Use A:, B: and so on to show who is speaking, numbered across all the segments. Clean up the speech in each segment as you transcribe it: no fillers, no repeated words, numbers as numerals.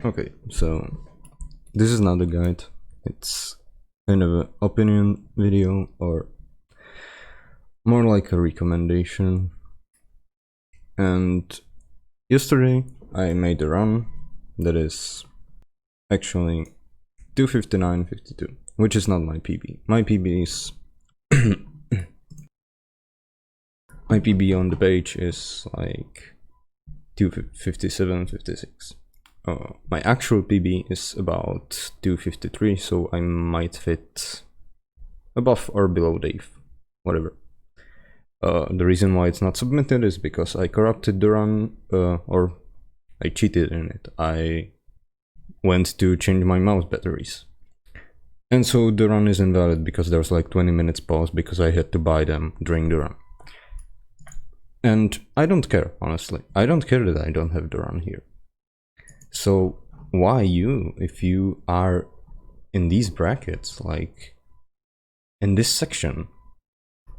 A: Okay, so this is not a guide. It's kind of an opinion video, or more like a recommendation. And yesterday I made a run that is actually 2:59:52, which is not my PB. My PB is my PB on the page is like 2:57:56. My actual PB is about 2:53, so I might fit above or below Dave, whatever. The reason why it's not submitted is because I corrupted the run, or I cheated in it. I went to change my mouse batteries. And so the run is invalid because there's like 20 minutes pause because I had to buy them during the run. And I don't care, honestly. I don't care that I don't have the run here. So why you, if you are in these brackets, like in this section,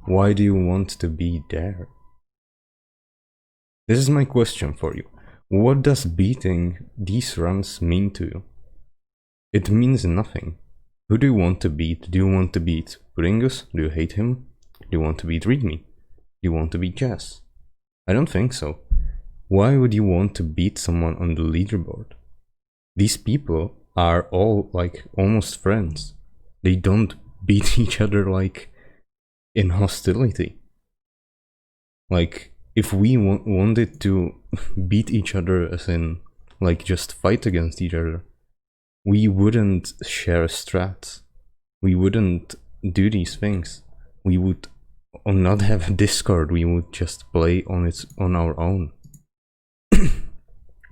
A: why do you want to be there? This is my question for you. What does beating these runs mean to you? It means nothing. Who do you want to beat? Do you want to beat Ringus? Do you hate him? Do you want to beat Readme? Do you want to beat Jazz? I don't think so. Why would you want to beat someone on the leaderboard? These people are all like almost friends. They don't beat each other like in hostility. Like if we wanted to beat each other as in like just fight against each other, we wouldn't share strats. We wouldn't do these things. We would not have a Discord. We would just play on our own.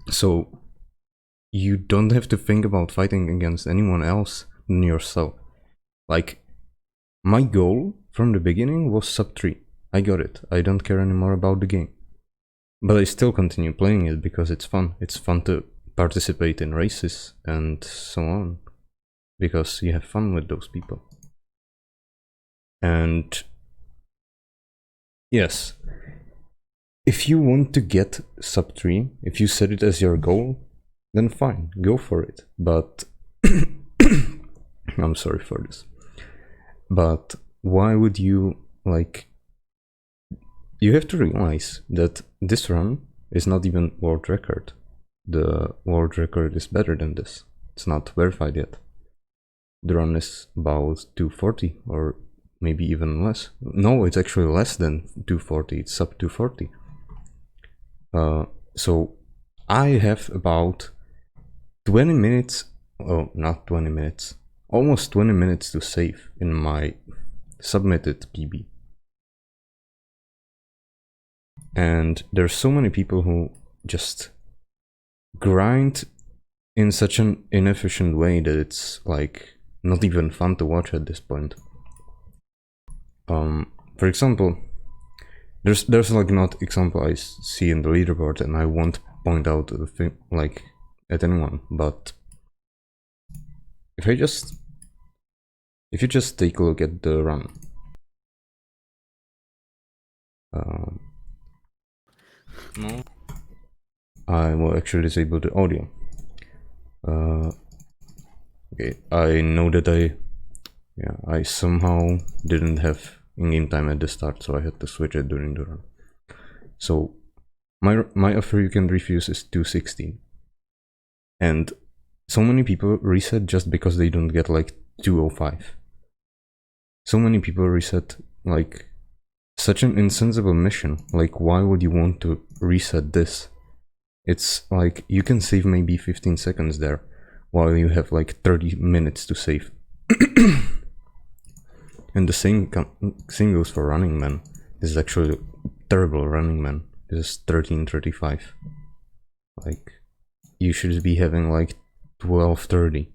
A: So you don't have to think about fighting against anyone else than yourself. Like, my goal from the beginning was sub 3. I got it. I don't care anymore about the game. But I still continue playing it because it's fun. It's fun to participate in races and so on. Because you have fun with those people. And yes, if you want to get sub 3, if you set it as your goal, then fine, go for it. But I'm sorry for this. But why would you, like, you have to realize that this run is not even world record. The world record is better than this. It's not verified yet. The run is about 240 or maybe even less. No, it's actually less than 240. It's sub 240. So I have about 20 minutes, oh, not 20 minutes, almost 20 minutes to save in my submitted PB. And there's so many people who just grind in such an inefficient way that it's like not even fun to watch at this point. For example, there's like not example I see in the leaderboard, and I won't point out the thing like at anyone, but if you just take a look at the run, no, I will actually disable the audio. Okay, I know that I somehow didn't have in-game time at the start, so I had to switch it during the run. So my offer you can refuse is 216, and so many people reset just because they don't get like 205. So many people reset like such an insensible mission. Like, why would you want to reset this? It's like you can save maybe 15 seconds there while you have like 30 minutes to save. And the same goes for Running Man. This is actually terrible Running Man. This is 13:35. Like, you should be having like 12:30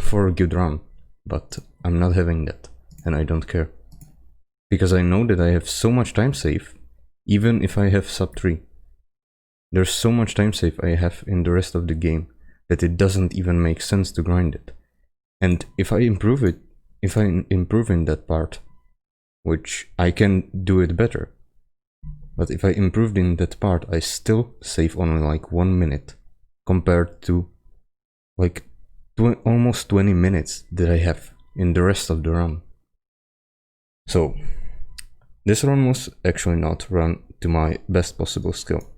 A: for a good run, but I'm not having that, and I don't care. Because I know that I have so much time save, even if I have sub 3. There's so much time save I have in the rest of the game that it doesn't even make sense to grind it. And if I improve it, if I improve in that part, which I can do it better, but if I improved in that part, I still save only like 1 minute. compared to like almost 20 minutes that I have in the rest of the run. So this run was actually not run to my best possible skill.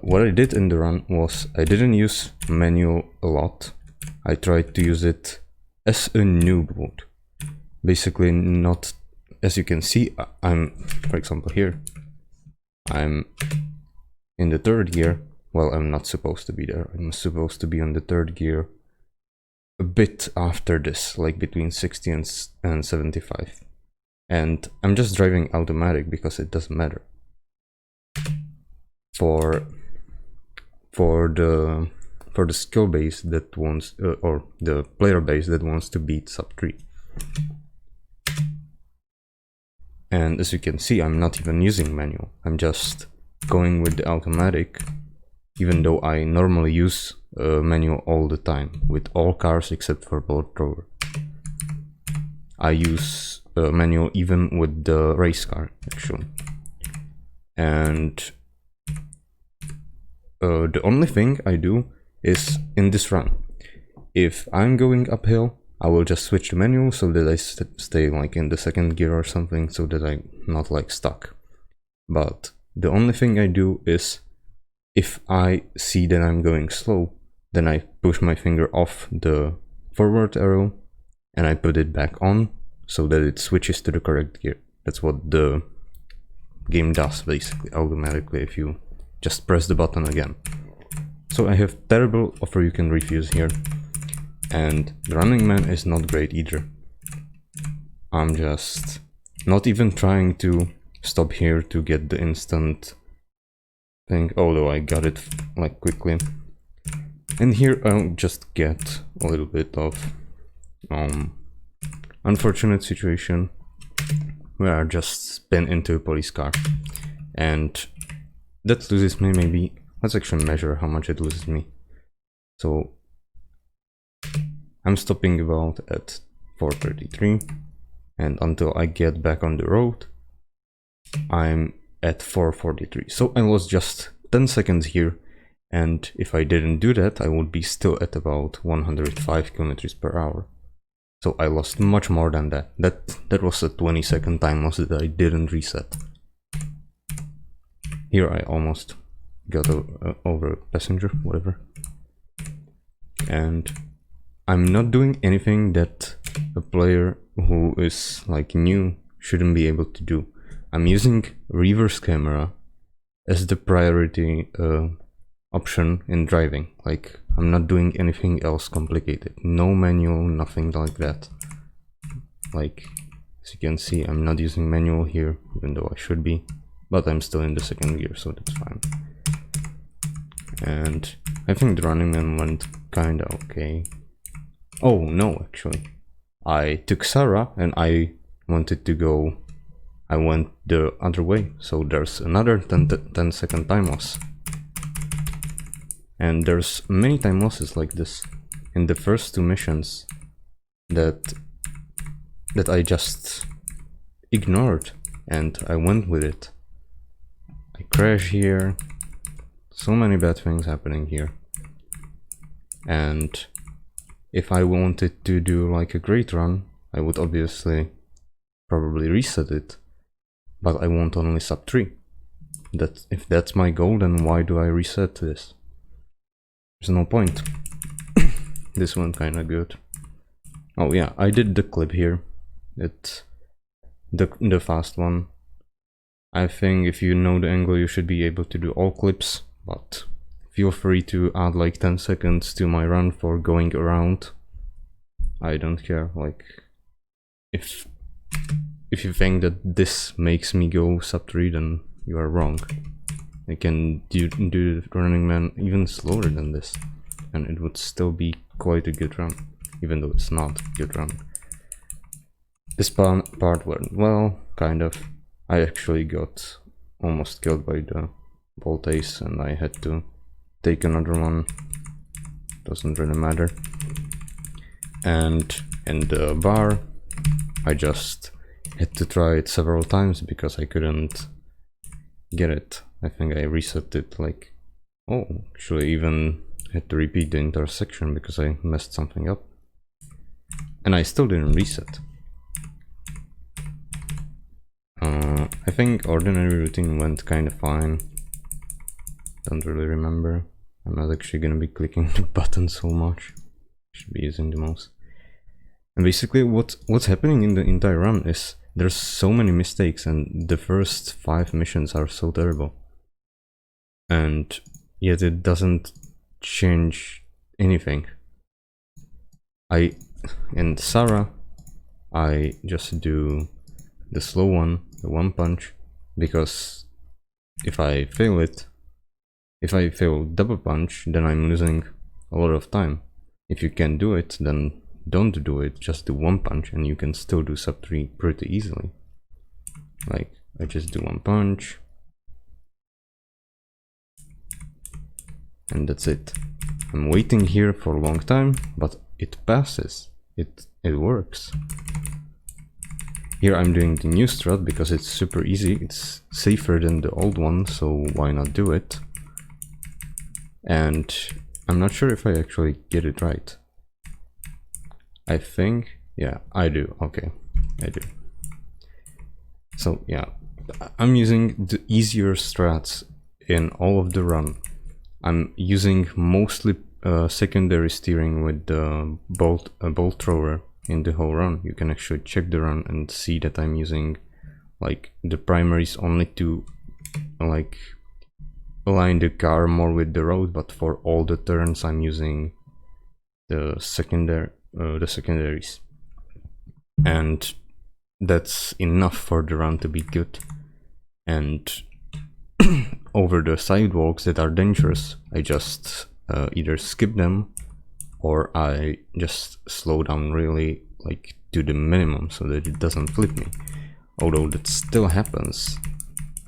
A: What I did in the run was I didn't use manual a lot. I tried to use it as a noob would. Basically not, as you can see, I'm, for example here, I'm in the third gear. Well, I'm not supposed to be there. I'm supposed to be on the third gear a bit after this, like between 60 and 75. And I'm just driving automatic because it doesn't matter. For the skill base that wants, or the player base that wants to beat sub 3. And as you can see, I'm not even using manual. I'm just going with the automatic, even though I normally use manual all the time with all cars except for bullet thrower. I use manual even with the race car actually. And the only thing I do is in this run, if I'm going uphill, I will just switch to manual so that I stay like in the second gear or something, so that I'm not like stuck. But the only thing I do is, if I see that I'm going slow, then I push my finger off the forward arrow and I put it back on so that it switches to the correct gear. That's what the game does basically automatically if you just press the button again. So I have terrible offer you can refuse here, and the running man is not great either. I'm just not even trying to stop here to get the instant thing, although I got it like quickly. And here I'll just get a little bit of unfortunate situation where I just spin into a police car, and that loses me maybe. Let's actually measure how much it loses me. So I'm stopping about at 433, and until I get back on the road I'm at 443. So I lost just 10 seconds here, and if I didn't do that I would be still at about 105 kilometers per hour. So I lost much more than that. That was a 20-second time loss that I didn't reset. Here I almost got over a passenger, whatever. And I'm not doing anything that a player who is like new shouldn't be able to do. I'm using reverse camera as the priority option in driving. Like, I'm not doing anything else complicated. No manual, nothing like that. Like, as you can see, I'm not using manual here, even though I should be. But I'm still in the second gear, so that's fine. And I think the running man went kinda okay. Oh no, actually. I took Sarah and I wanted to go... I went the other way, so there's another 10 second time loss. And there's many time losses like this in the first two missions that I just ignored and I went with it. I crash here, so many bad things happening here. And if I wanted to do like a great run, I would obviously probably reset it, but I want only sub 3. If that's my goal, then why do I reset this? There's no point. This one kinda good. Oh yeah, I did the clip here. It's the fast one. I think if you know the angle you should be able to do all clips, but feel free to add like 10 seconds to my run for going around. I don't care. Like, if you think that this makes me go sub 3, then you are wrong. I can do the running man even slower than this, and it would still be quite a good run, even though it's not a good run. This part went well, kind of. I actually got almost killed by the bolt ace and I had to take another one. Doesn't really matter. And in the bar, I just had to try it several times because I couldn't get it. I think I reset it like Oh, actually even had to repeat the intersection because I messed something up. And I still didn't reset. I think ordinary routing went kind of fine. Don't really remember. I'm not actually gonna be clicking the button so much. Should be using the mouse. And basically what's happening in the entire run is there's so many mistakes and the first 5 missions are so terrible. And yet it doesn't change anything. In Sarah, I just do the slow one, the one punch, because if I fail it, if I fail double punch, then I'm losing a lot of time. If you can do it, then don't do it, just do one punch and you can still do sub 3 pretty easily. Like, I just do one punch, and that's it. I'm waiting here for a long time, but it passes. It works. Here I'm doing the new strat because it's super easy. It's safer than the old one, so why not do it? And I'm not sure if I actually get it right. I think, yeah, I do. Okay, I do. So yeah, I'm using the easier strats in all of the run. I'm using mostly secondary steering with the bolt thrower in the whole run. You can actually check the run and see that I'm using like the primaries only to like align the car more with the road, but for all the turns I'm using the secondaries, and that's enough for the run to be good. And over the sidewalks that are dangerous, I just either skip them or I just slow down really like to the minimum so that it doesn't flip me. Although that still happens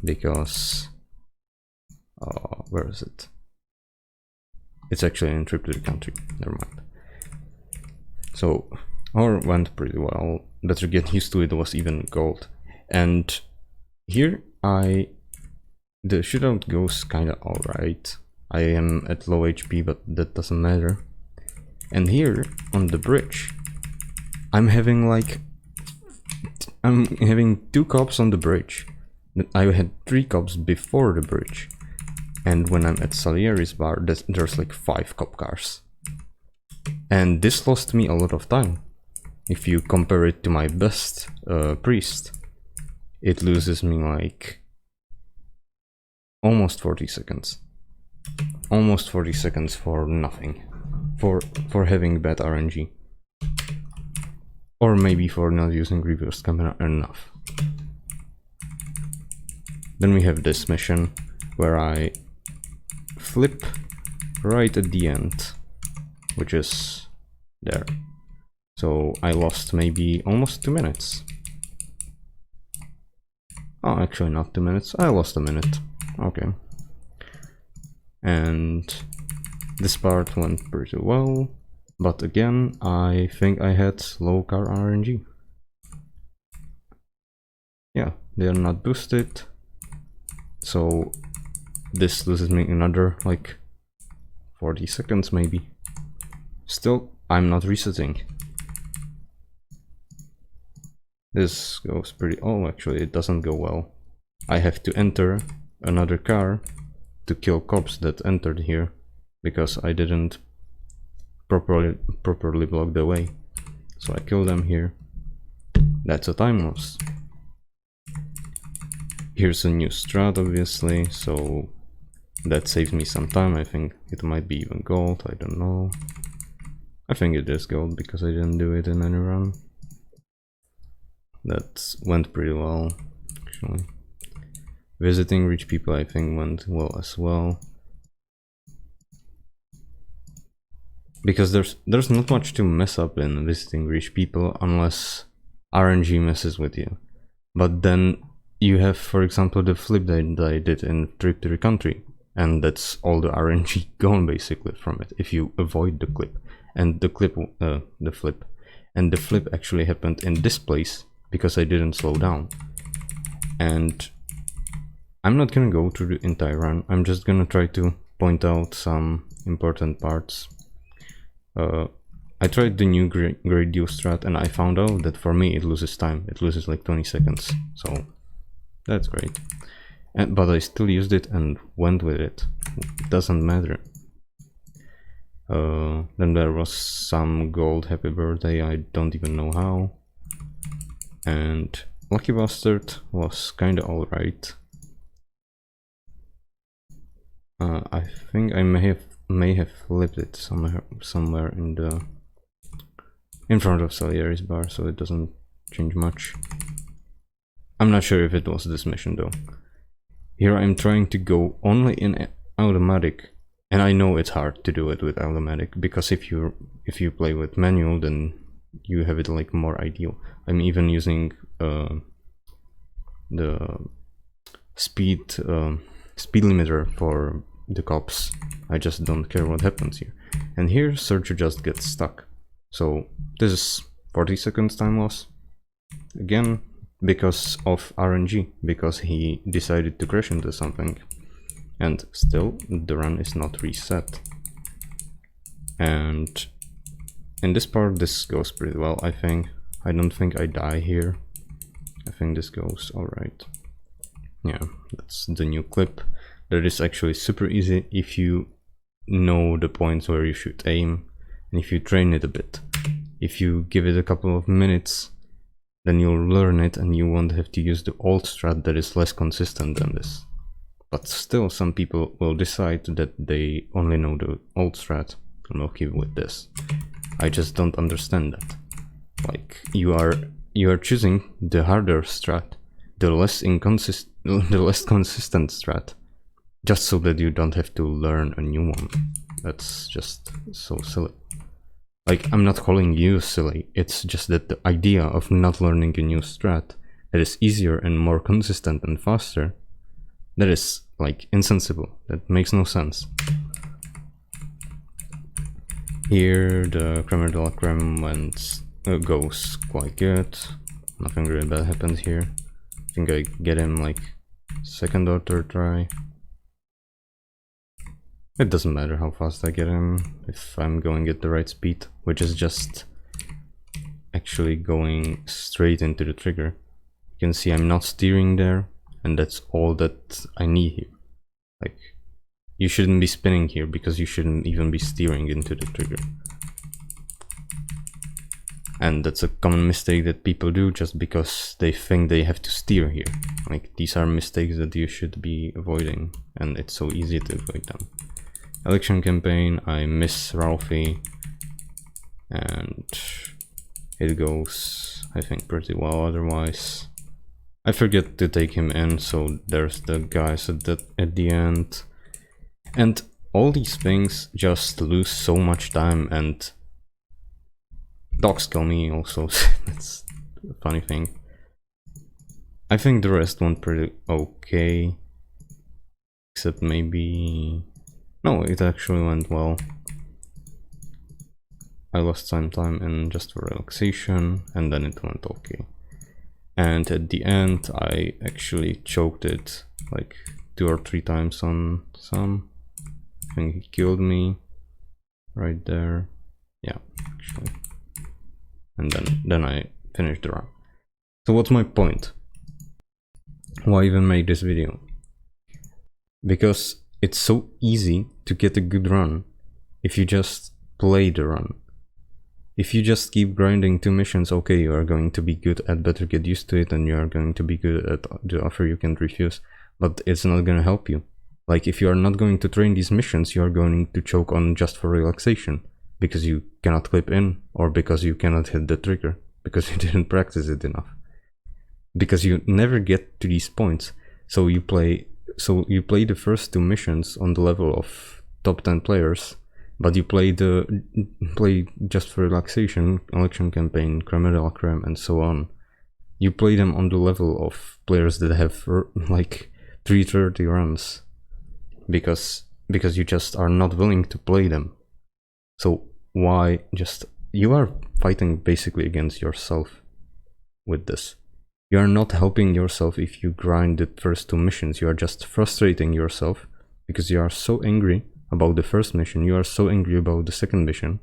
A: because where is it? It's actually in trip to the country, never mind. So our went pretty well. Better get used to it, was even gold. And here the shootout goes kinda alright. I am at low HP, but that doesn't matter. And here on the bridge, I'm having 2 cops on the bridge. I had 3 cops before the bridge. And when I'm at Salieri's bar, there's like 5 cop cars. And this lost me a lot of time. If you compare it to my best priest, it loses me like almost 40 seconds. Almost 40 seconds for nothing. For having bad RNG. Or maybe for not using reverse camera enough. Then we have this mission where I flip right at the end, which is there. So I lost maybe almost 2 minutes. Oh, actually not 2 minutes, I lost a minute. Okay. And this part went pretty well, but again, I think I had low car RNG. Yeah, they are not boosted, so this loses me another like 40 seconds maybe. Still, I'm not resetting. This goes pretty... oh, actually it doesn't go well. I have to enter another car to kill cops that entered here, because I didn't properly block the way. So I kill them here. That's a time loss. Here's a new strat obviously, so that saves me some time. I think it might be even gold, I don't know. I think it is gold because I didn't do it in any run. That went pretty well, actually. Visiting rich people I think went well as well. Because there's not much to mess up in visiting rich people unless RNG messes with you. But then you have, for example, the flip that I did in Trip to the Country, and that's all the RNG gone basically from it if you avoid the clip. And the flip. And the flip actually happened in this place because I didn't slow down. And I'm not gonna go through the entire run, I'm just gonna try to point out some important parts. I tried the new grade deal strat and I found out that for me it loses time. It loses like 20 seconds, so that's great. But I still used it and went with it. It doesn't matter. Then there was some gold happy birthday, I don't even know how. And Lucky Bastard was kinda alright. I think I may have flipped it somewhere in front of Salieri's bar, so it doesn't change much. I'm not sure if it was this mission though. Here I'm trying to go only in automatic, and I know it's hard to do it with automatic, because if you play with manual, then you have it like more ideal. I'm even using the speed limiter for the cops. I just don't care what happens here. And here Sergio just gets stuck. So this is 40 seconds time loss. Again, because of RNG, because he decided to crash into something. And still the run is not reset. And in this part this goes pretty well, I think. I don't think I die here. I think this goes alright. Yeah, that's the new clip. That is actually super easy if you know the points where you should aim and if you train it a bit. If you give it a couple of minutes, then you'll learn it and you won't have to use the old strat that is less consistent than this. But still, some people will decide that they only know the old strat and will keep with this. I just don't understand that. Like, you are choosing the harder strat, the less consistent strat, just so that you don't have to learn a new one. That's just so silly. Like, I'm not calling you silly, it's just that the idea of not learning a new strat that is easier and more consistent and faster, that is, like, insensible. That makes no sense. Here, the Creme de la Creme goes quite good. Nothing really bad happens here. I think I get him, like, second or third try. It doesn't matter how fast I get him, if I'm going at the right speed, which is just actually going straight into the trigger. You can see I'm not steering there, and that's all that I need here. Like, you shouldn't be spinning here, because you shouldn't even be steering into the trigger. And that's a common mistake that people do just because they think they have to steer here. Like, these are mistakes that you should be avoiding, and it's so easy to avoid them. Election campaign, I miss Ralphie, and it goes, I think, pretty well otherwise. I forget to take him in, so there's the guys at the end. And all these things just lose so much time, and dogs kill me also. That's a funny thing. I think the rest went pretty okay, except maybe... No, it actually went well. I lost some time in just for relaxation, and then it went okay. And at the end, I actually choked it like 2 or 3 times on some. I think he killed me right there. Yeah, actually. And then I finished the run. So what's my point? Why even make this video? Because it's so easy to get a good run if you just play the run. If you just keep grinding 2 missions, okay, you are going to be good at Better Get Used to It, and you are going to be good at the offer you can't refuse, but it's not gonna help you. Like, if you are not going to train these missions, you are going to choke on just for relaxation, because you cannot clip in, or because you cannot hit the trigger, because you didn't practice it enough. Because you never get to these points, so you play the first 2 missions on the level of top 10 players, but you play just for relaxation, election campaign, creme de la creme, and so on. You play them on the level of players that have like 330 runs, because you just are not willing to play them. So why just... You are fighting basically against yourself with this. You are not helping yourself if you grind the first 2 missions, you are just frustrating yourself because you are so angry about the first mission, you are so angry about the second mission,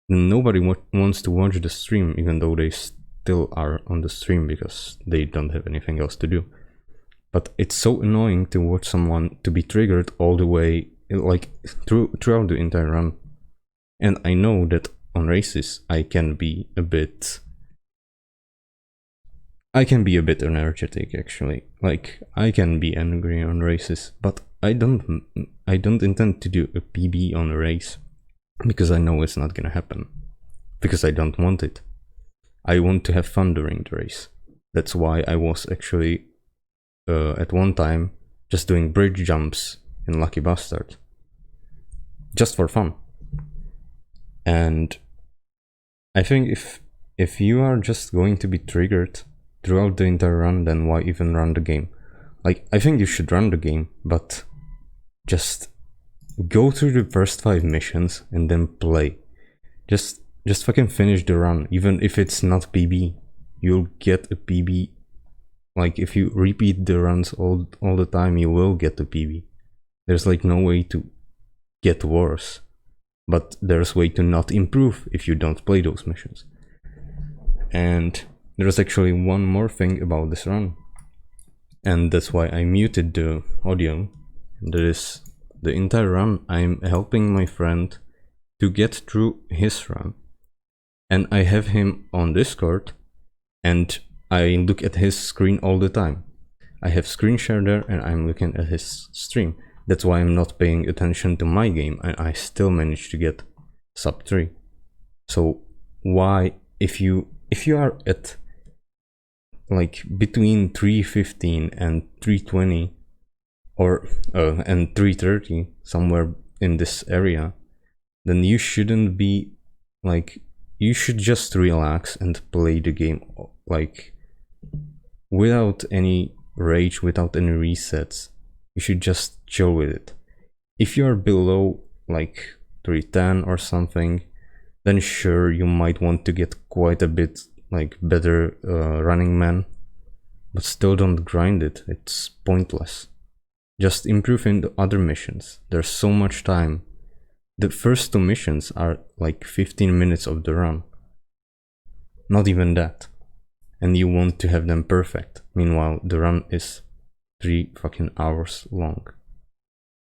A: then nobody wants to watch the stream, even though they still are on the stream because they don't have anything else to do. But it's so annoying to watch someone to be triggered all the way, like throughout the entire run. And I know that on races I can be a bit energetic, actually. Like, I can be angry on races, but I don't intend to do a PB on a race, because I know it's not gonna happen, because I don't want it. I want to have fun during the race. That's why I was actually at one time just doing bridge jumps in Lucky Bastard, just for fun. And I think if you are just going to be triggered throughout the entire run, then why even run the game? Like, I think you should run the game, but just go through the first 5 missions and then play. Just fucking finish the run. Even if it's not PB, you'll get a PB. Like, if you repeat the runs all the time, you will get a PB. There's like no way to get worse, but there's way to not improve if you don't play those missions. And there's actually one more thing about this run, and that's why I muted the audio. That is, the entire run I'm helping my friend to get through his run, and I have him on Discord, and I look at his screen all the time. I have screen share there and I'm looking at his stream. That's why I'm not paying attention to my game, and I still managed to get sub 3. So why, if you are at like between 315 and 320 or and 330, somewhere in this area, then you shouldn't be like, you should just relax and play the game, like, without any rage, without any resets. You should just chill with it. If you're below like 310 or something, then sure, you might want to get quite a bit like better running man, but still don't grind it. It's pointless. Just improve in the other missions. There's so much time. The first 2 missions are like 15 minutes of the run. Not even that. And you want to have them perfect. Meanwhile, the run is 3 fucking hours long.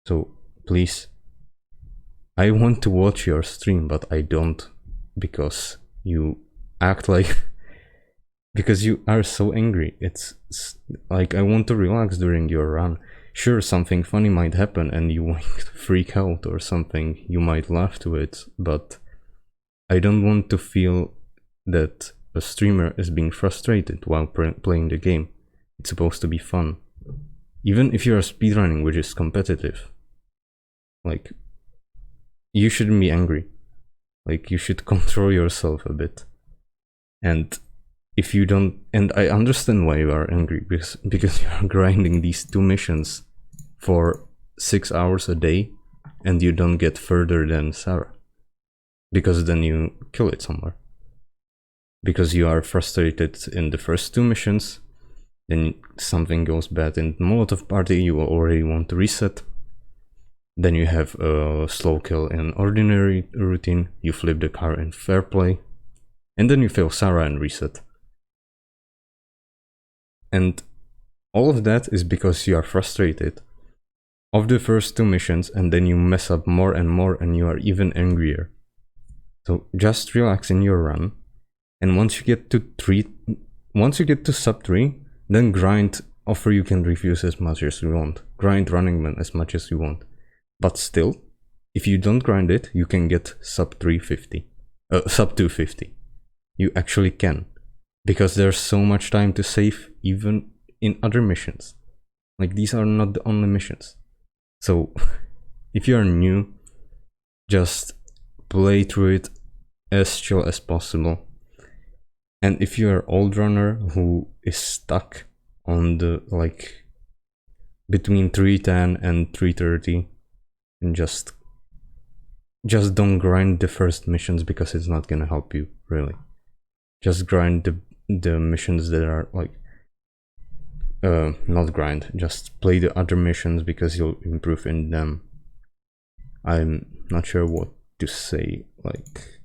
A: So please, I want to watch your stream, but I don't, because you act like because you are so angry. It's like, I want to relax during your run. Sure, something funny might happen and you might freak out or something, you might laugh to it, but I don't want to feel that a streamer is being frustrated while playing the game. It's supposed to be fun. Even if you are speedrunning, which is competitive, like, you shouldn't be angry. Like, you should control yourself a bit. And if you don't, and I understand why you are angry, because you are grinding these 2 missions for 6 hours a day and you don't get further than Sarah, because then you kill it somewhere. Because you are frustrated in the first 2 missions, then something goes bad in the Molotov party, you already want to reset. Then you have a slow kill in ordinary routine, you flip the car in fair play, and then you fail Sarah and reset. And all of that is because you are frustrated of the first 2 missions, and then you mess up more and more and you are even angrier. So just relax in your run, and once you get to sub 3, then grind offer you can refuse as much as you want. Grind Running Man as much as you want. But still, if you don't grind it, you can get sub 350. Sub 250. You actually can. Because there's so much time to save even in other missions. Like, these are not the only missions. So if you are new, just play through it as chill as possible. And if you are old runner who is stuck on the like between 310 and 330, and just don't grind the first missions, because it's not gonna help you really. Just grind the missions that are like not grind, just play the other missions because you'll improve in them. I'm not sure what to say, like,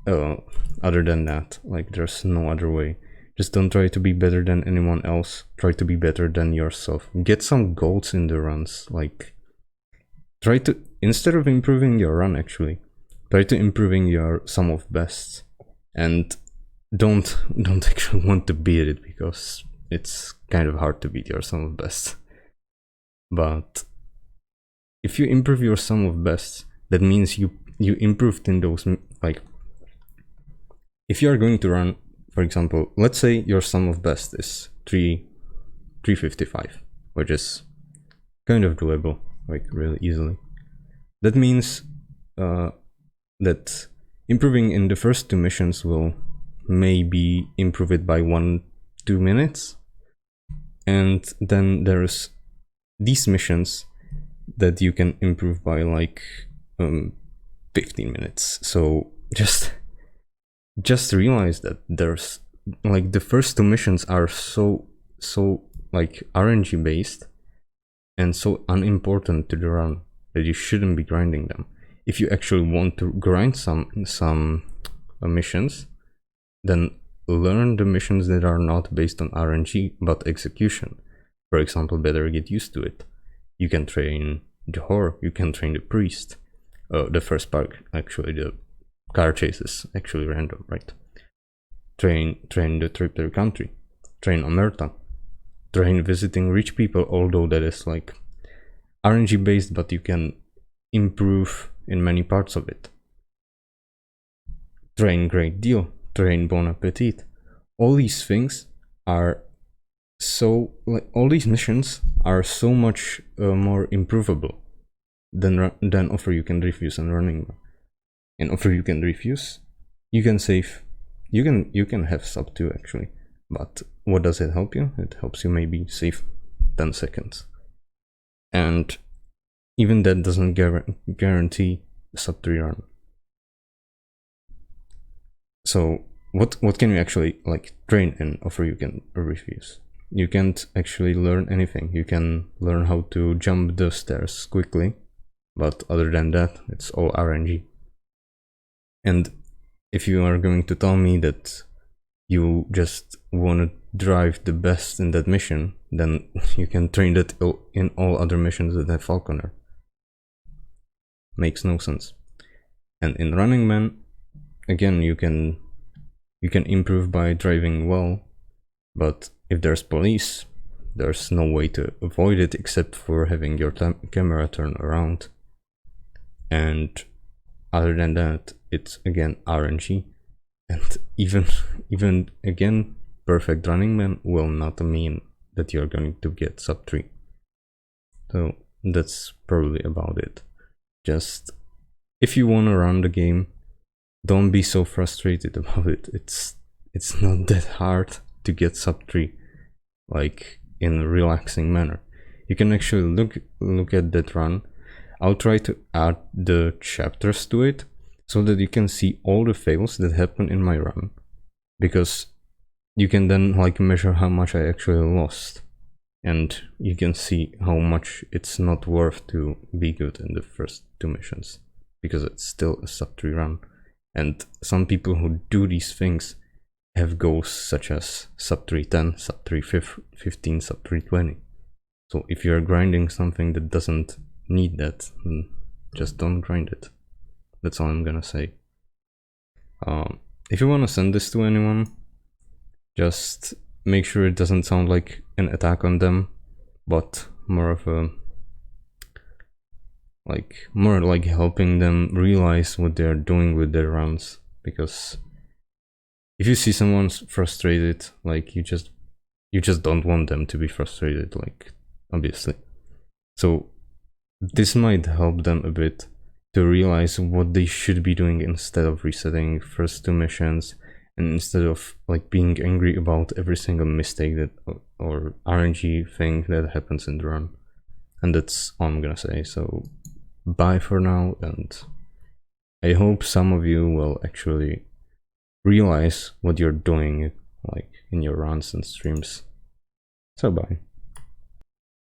A: other than that, like, there's no other way. Just don't try to be better than anyone else, try to be better than yourself. Get some golds in the runs, like, try to, instead of improving your run actually, try to improving your sum of bests. And don't actually want to beat it, because it's kind of hard to beat your sum of bests. But if you improve your sum of bests, that means you improved in those, like, if you are going to run, for example, let's say your sum of best is 355, which is kind of doable, like really easily. That means that improving in the first 2 missions will maybe improve it by 1-2 minutes, and then there's these missions that you can improve by like 15 minutes. So just realize that there's like the first 2 missions are so like RNG based and so unimportant to the run that you shouldn't be grinding them. If you actually want to grind some missions, then learn the missions that are not based on RNG but execution. For example, better get used to it. You can train the whore, you can train the priest. The first part, actually, the car chase is actually random, right? Train the tripler country, train Omerta, train visiting rich people, although that is like RNG based, but you can improve in many parts of it. Train Great Deal, train Bon Appetit. All these things are so, like, all these missions are so much more improvable than Offer You Can Refuse and Running Man. And Offer You Can Refuse, you can save, you can have sub 2 actually, but what does it help you? It helps you maybe save 10 seconds, and even that doesn't guarantee a sub 3 run. So what can you actually like train in Offer You Can Refuse? You can't actually learn anything. You can learn how to jump the stairs quickly, but other than that, it's all RNG. And if you are going to tell me that you just want to drive the best in that mission, then you can train that in all other missions that have Falconer. Makes no sense. And in Running Man, again, you can improve by driving well, but if there's police, there's no way to avoid it except for having your camera turn around. And other than that, it's again RNG, and even again, perfect Running Man will not mean that you're going to get sub 3. So that's probably about it. Just, if you want to run the game, don't be so frustrated about it. It's not that hard to get sub 3, like in a relaxing manner. You can actually look at that run. I'll try to add the chapters to it so that you can see all the fails that happen in my run, because you can then like measure how much I actually lost, and you can see how much it's not worth to be good in the first 2 missions, because it's still a sub 3 run. And some people who do these things have goals such as sub 310, sub 315, sub 320. So if you're grinding something that doesn't need that, then just don't grind it. That's all I'm gonna say. If you want to send this to anyone, just make sure it doesn't sound like an attack on them, but more of a more like helping them realize what they're doing with their runs. Because if you see someone's frustrated, like, you just don't want them to be frustrated, like, obviously. So this might help them a bit to realize what they should be doing instead of resetting first 2 missions, and instead of like being angry about every single mistake that or RNG thing that happens in the run. And that's all I'm gonna say. So bye for now, and I hope some of you will actually realize what you're doing, like, in your runs and streams. So bye.